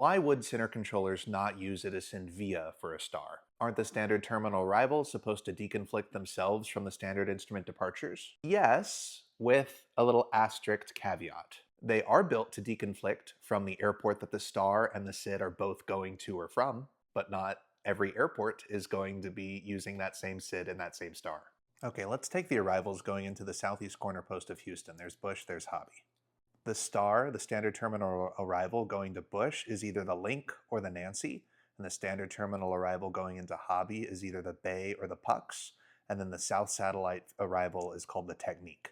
Why would center controllers not use a descend via for a star? Aren't the standard terminal arrivals supposed to deconflict themselves from the standard instrument departures? Yes, with a little asterisk caveat. They are built to deconflict from the airport that the star and the SID are both going to or from, but not every airport is going to be using that same SID and that same star. Okay, let's take the arrivals going into the southeast corner post of Houston. There's Bush, there's Hobby. The star, the standard terminal arrival going to Bush, is either the Link or the Nancy, and the standard terminal arrival going into Hobby is either the Bay or the Pucks, and then the south satellite arrival is called the Technique.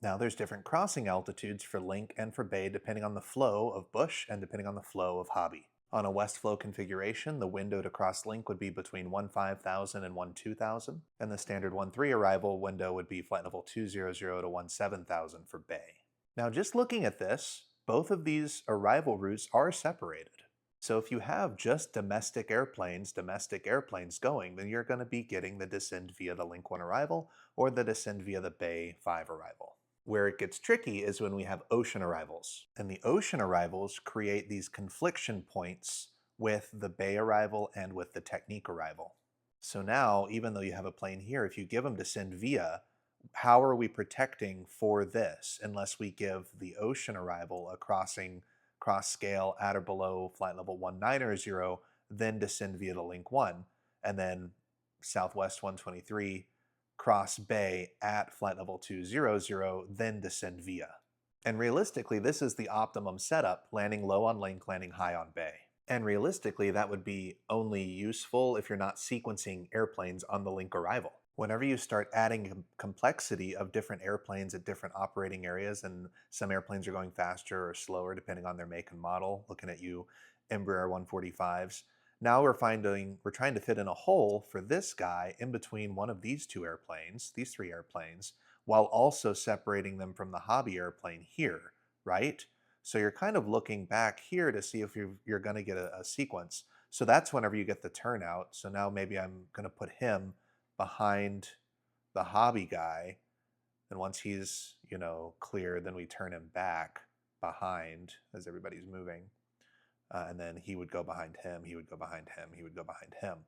Now there's different crossing altitudes for Link and for Bay depending on the flow of Bush and depending on the flow of Hobby. On a west flow configuration, the window to cross Link would be between 15,000 and 12,000, and the standard 13 arrival window would be flight level 200 to 17,000 for Bay. Now just looking at this, both of these arrival routes are separated. So if you have just domestic airplanes going, then you're going to be getting the descend via the Link 1 arrival or the descend via the Bay 5 arrival. Where it gets tricky is when we have ocean arrivals. And the ocean arrivals create these confliction points with the Bay arrival and with the Technique arrival. So now, even though you have a plane here, if you give them descend via, how are we protecting for this unless we give the ocean arrival a crossing cross scale at or below flight level 1900, then descend via the Link 1, and then Southwest 123 cross Bay at flight level 200, then descend via. And realistically, this is the optimum setup, landing low on Link, landing high on Bay. And realistically, that would be only useful if you're not sequencing airplanes on the Link arrival. Whenever you start adding complexity of different airplanes at different operating areas, and some airplanes are going faster or slower depending on their make and model, looking at you Embraer 145s, now we're trying to fit in a hole for this guy in between one of these two airplanes, these three airplanes, while also separating them from the Hobby airplane here, right? So you're kind of looking back here to see if you're going to get a sequence. So that's whenever you get the turnout. So now maybe I'm going to put him behind the Hobby guy, and once he's, clear, then we turn him back behind as everybody's moving. And then he would go behind him, he would go behind him, he would go behind him.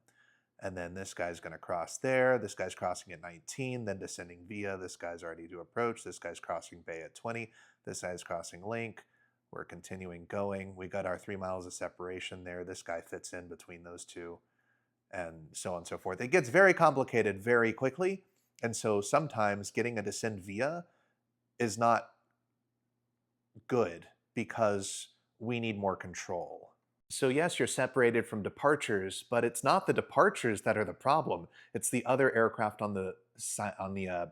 And then this guy's going to cross there, this guy's crossing at 19, then descending via, this guy's already to approach, this guy's crossing Bay at 20, this guy's crossing Link, we're continuing going, we got our 3 miles of separation there, this guy fits in between those two, and so on and so forth. It gets very complicated very quickly, and so sometimes getting a descend via is not good because we need more control. So yes, you're separated from departures, but it's not the departures that are the problem. It's the other aircraft on the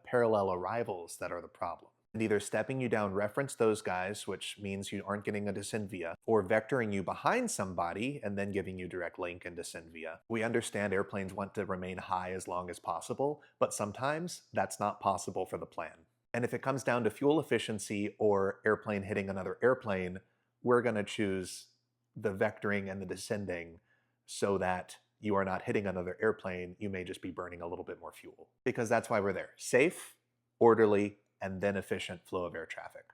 parallel arrivals that are the problem. And either stepping you down reference those guys, which means you aren't getting a descend via, or vectoring you behind somebody and then giving you direct link and descend via. We understand airplanes want to remain high as long as possible, but sometimes that's not possible for the plan. And if it comes down to fuel efficiency or airplane hitting another airplane, we're going to choose the vectoring and the descending so that you are not hitting another airplane, you may just be burning a little bit more fuel. Because that's why we're there. Safe, orderly, and then efficient flow of air traffic.